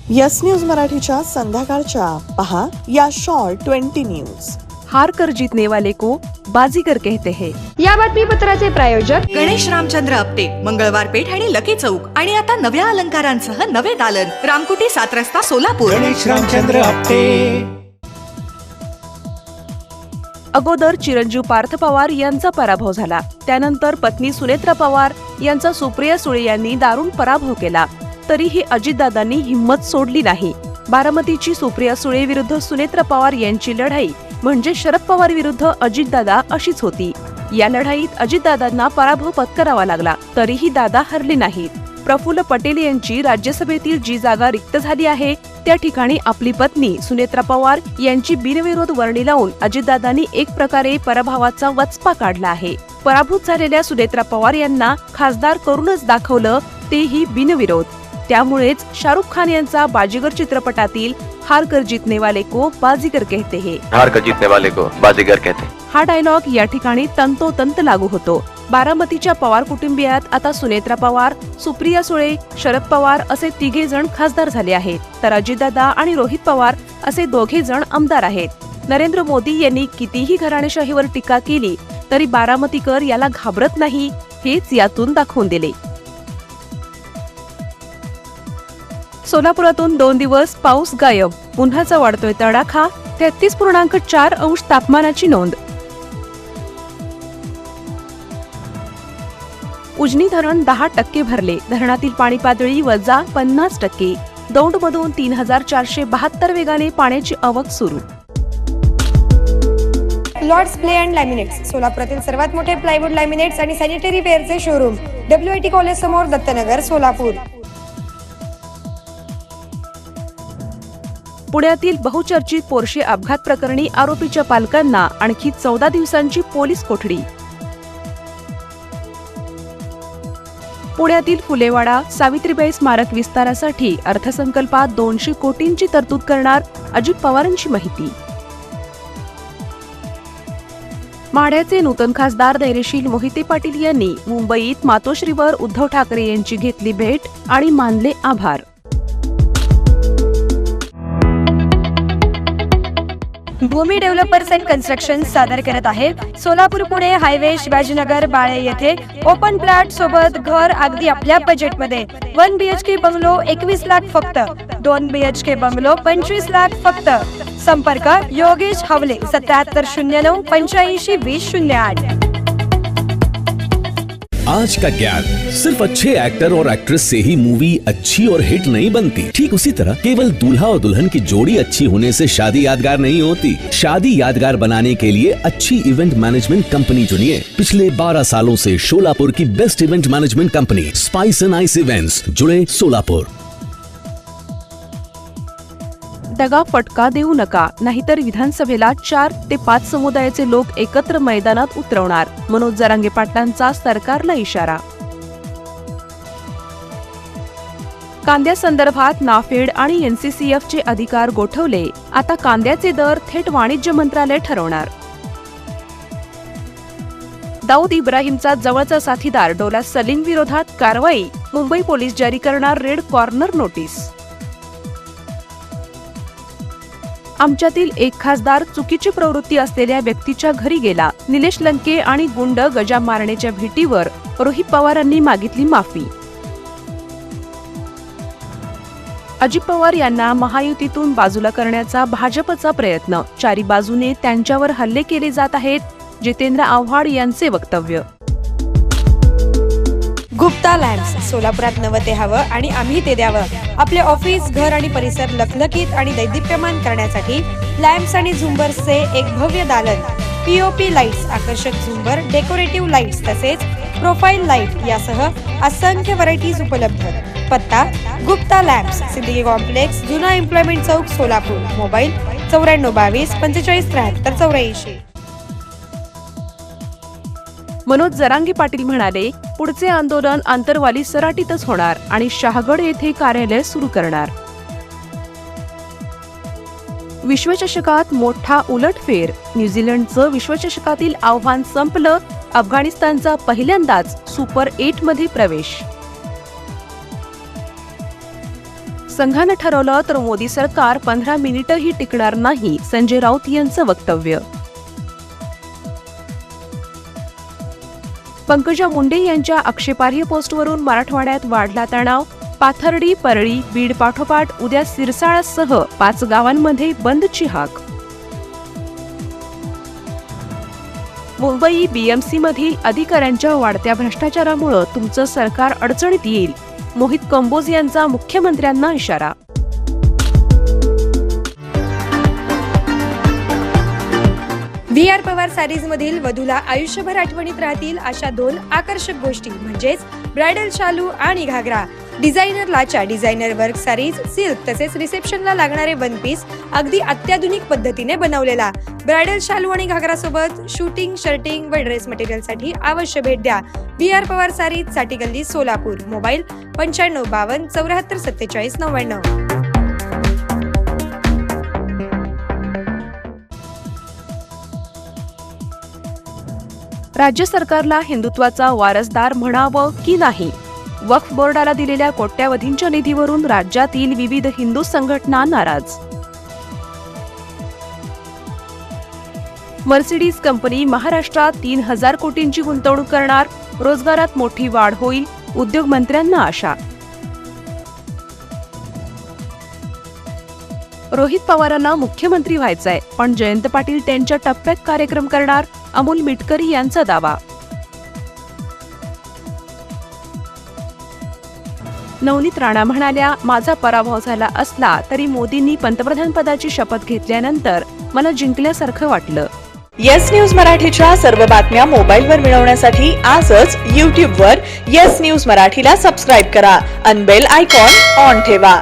Yes news मराठीच्या संध्याकाळच्या पहा या शॉर्ट 20 न्यूज। हार कर जीतने वाले को बाजीगर कहते हैं। या बातमीपत्राचे प्रायोजक गणेश रामचंद्र आपटे, मंगळवार पेठ आणि लकी चौक आणि आता नव्या अलंकारांसह नवे दालन, रामकुटी 7 रस्ता सोलापूर। गणेश रामचंद्र आपटे। अगोदर चिरंजीव पार्थ पवार यांचा पराभव झाला, त्यानंतर पत्नी सुनेत्रा पवार यांचा सुप्रिया सुळे यांनी दारुण पराभव केला। तरीही अजितदादांनी हिंमत सोडली नाही। बारामतीची सुप्रिया सुळे विरुद्ध सुनेत्रा पवार यांची लढाई म्हणजे शरद पवार विरुद्ध अजितदादा अशीच होती। या लढाईत अजितदादांना पराभव पत्करावा लागला, तरीही दादा हरले नाहीत। प्रफुल्ल पटेल यांची राज्यसभेतील जी जागा रिक्त झाली आहे त्या ठिकाणी आपली पत्नी सुनेत्रा पवार यांची बिनविरोध वर्णी लावून अजितदादांनी एक प्रकारे पराभवाचा वचपा काढला आहे। पराभूत झालेल्या सुनेत्रा पवार यांना खासदार करूनच दाखवलं, तेही बिनविरोध। त्यामुळेच शाहरुख खान यांचा बाजीगर चित्रपटातील हार कर जीतने वाले को बाजीगर कहते हैं, हार कर जीतने वाले को बाजीगर कहते हैं हा डायलॉग या ठिकाणी तंतोतंत लागू होतो। बारामतीच्या पवार कुटुंबियात आता सुनेत्रा पवार, सुप्रिया सुळे, शरद पवार असे 3 जण खासदार झाले आहेत, तर अजितदादा आणि रोहित पवार असे 2 जण आमदार आहेत। नरेंद्र मोदी यांनी कितीही घराणेशाहीवर टीका केली तरी बारामतीकर याला घाबरत नाही, हेच यातून दाखवून दिले। सोलापुरातून 2 दिवस पाऊस गायब, उन्हाचा वाढतोय तडाखा, 33.4 अंश तापमानाची नोंद। उजनी धरण 10% भरले, धरणातील पाणी पातळी वजा 50%। दौंडमधून 3472 वेगाने पाण्याची आवक सुरू। लॉर्ड्स प्ले अँड लॅमिनेट्स, सोलापुरातील सर्वात मोठे प्लायवूड लॅमिनेट्स आणि सॅनिटरी वेअरचे शोरूम, WIT कॉलेज समोर, दत्तनगर, सोलापूर। पुण्यातील बहुचर्चित पोर्शे अपघात प्रकरणी आरोपीच्या पालकांना आणखी 14 दिवसांची पोलीस कोठडी। पुण्यातील फुलेवाडा सावित्रीबाई स्मारक विस्तारासाठी अर्थसंकल्पात 200 कोटींची तरतूद करणार, अजित पवारांची माहिती। माढ्याचे नूतन खासदार धैर्यशील मोहिते पाटील यांनी मुंबईत मातोश्रीवर उद्धव ठाकरे यांची घेतली भेट आणि मानले आभार। भूमी डेव्हलपर्स अँड कन्स्ट्रक्शन सादर करत आहे सोलापूर पुणे हायवे शिवाजीनगर बाळे येथे ओपन प्लॉट सोबत घर अगदी आपल्या बजेटमध्ये। 1 BHK बंगलो 21 लाख फक्त, 2 BHK बंगलो 25 लाख फक्त। संपर्क योगेश हवले 7709 85 2008। आज का ज्ञान, सिर्फ अच्छे एक्टर और एक्ट्रेस से ही मूवी अच्छी और हिट नहीं बनती। ठीक उसी तरह केवल दूल्हा और दुल्हन की जोड़ी अच्छी होने से शादी यादगार नहीं होती। शादी यादगार बनाने के लिए अच्छी इवेंट मैनेजमेंट कंपनी चुनिए। पिछले 12 सालों से सोलापुर की best event management company spice end ice events, जुड़े सोलापुर। दगा फटका देऊ नका, नाहीतर विधानसभेला 4 ते 5 समुदायाचे लोक एकत्र मैदानात उतरवणार, मनोज जरांगे पाटलांचा सरकारला इशारा। कांद्यासंदर्भात नाफेड आणि NCCF चे अधिकार गोठवले, आता कांद्याचे दर थेट वाणिज्य मंत्रालय ठरवणार। दाऊद इब्राहिमचा जवळचा साथीदार डोला सलीम विरोधात कारवाई, मुंबई पोलीस जारी करणार रेड कॉर्नर नोटीस। आमच्यातील एक खासदार चुकीची प्रवृत्ती असलेल्या व्यक्तीच्या घरी गेला, निलेश लंके आणि गुंड गजा मारण्याच्या भीतीवर रोहित पवारांनी मागितली माफी। अजित पवार यांना महायुतीतून बाजूला करण्याचा भाजपचा प्रयत्न, 4 बाजूने त्यांच्यावर हल्ले केले जात आहेत, जितेंद्र आव्हाड यांचे वक्तव्य। गुप्ता लॅम्प्स, सोलापुरात नवं ते हवं आणि आम्ही ते द्यावं। आपले ऑफिस, घर आणि परिसर लखलखीत आणि दैदिप्यमान करण्यासाठी लॅम्प्स आणि झुंबर्सचे एक भव्य दालन। POP लाईट्स, आकर्षक झुंबर, डेकोरेटिव्ह लाईट्स तसेच प्रोफाईल लाईट यासह असंख्य व्हरायटीज उपलब्ध। पत्ता गुप्ता लॅम्प्स, सिद्दीकी कॉम्प्लेक्स, जुना एम्प्लॉयमेंट चौक, सोलापूर। मोबाईल 9422 45 73 84। मनोज जरांगे पाटील म्हणाले, पुढचे आंदोलन आंतरवाली सराटीतच होणार आणि शहागड येथे कार्यालय सुरू करणार। विश्वचषकात मोठा उलटफेर, न्यूझीलंडचं विश्वचषकातील आव्हान संपलं, अफगाणिस्तानचा पहिल्यांदाच सुपर 8 मध्ये प्रवेश। संघानं ठरवलं तर मोदी सरकार 15 मिनिटंही टिकणार नाही, संजय राऊत यांचं वक्तव्य. पंकजा मुंडे यांच्या आक्षेपार्ह पोस्टवरून मराठवाड्यात वाढला तणाव. पाथर्डी, परळी, बीड पाठोपाठ उद्या सिरसाळासह 5 गावांमध्ये बंदची हाक. मुंबई BMC मधील अधिकाऱ्यांच्या वाढत्या भ्रष्टाचारामुळे तुमचं सरकार अडचणीत येईल, मोहित कंबोज यांचा मुख्यमंत्र्यांना इशारा. VR पवार सारीज मधील वधूला आयुष्यभर आठवणीत राहतील अशा 2 आकर्षक गोष्टी म्हणजेच ब्रायडल शालू आणि घागरा. डिझायनर लाचा, डिझायनर वर्क सारीज, सिल्क तसेच रिसेप्शनला लागणारे वन पीस अगदी अत्याधुनिक पद्धतीने बनवलेला. ब्रायडल शालू आणि घागरा सोबत शूटिंग, शर्टिंग व ड्रेस मटेरियलसाठी अवश्य भेट द्या. VR पवार सारीज, साठी गल्ली, सोलापूर. मोबाईल 9552 74 47 99. राज्य सरकारला हिंदुत्वाचा वारसदार म्हणावं की नाही? वक्फ बोर्डाला दिलेल्या कोट्यावधींच्या निधीवरून राज्यातील विविध हिंदू संघटना नाराज. मर्सिडीज कंपनी महाराष्ट्रात 3000 कोटींची गुंतवणूक करणार, रोजगारात मोठी वाढ होईल, उद्योगमंत्र्यांना आशा. रोहित पवारांना मुख्यमंत्री व्हायचंय, पण जयंत पाटील त्यांच्या टप्प्यात कार्यक्रम करणार, अमोल मिटकरी यांचा दावा. नवनीत राणा म्हणाल्या, माझा पराभव झाला असला तरी मोदींनी पंतप्रधानपदाची शपथ घेतल्यानंतर मला जिंकल्यासारखं वाटलं. येस न्यूज मराठीच्या सर्व बातम्या मोबाईलवर मिळवण्यासाठी आजच YouTube वर येस न्यूज मराठीला सबस्क्राईब करा आणि बेल आयकॉन ऑन ठेवा.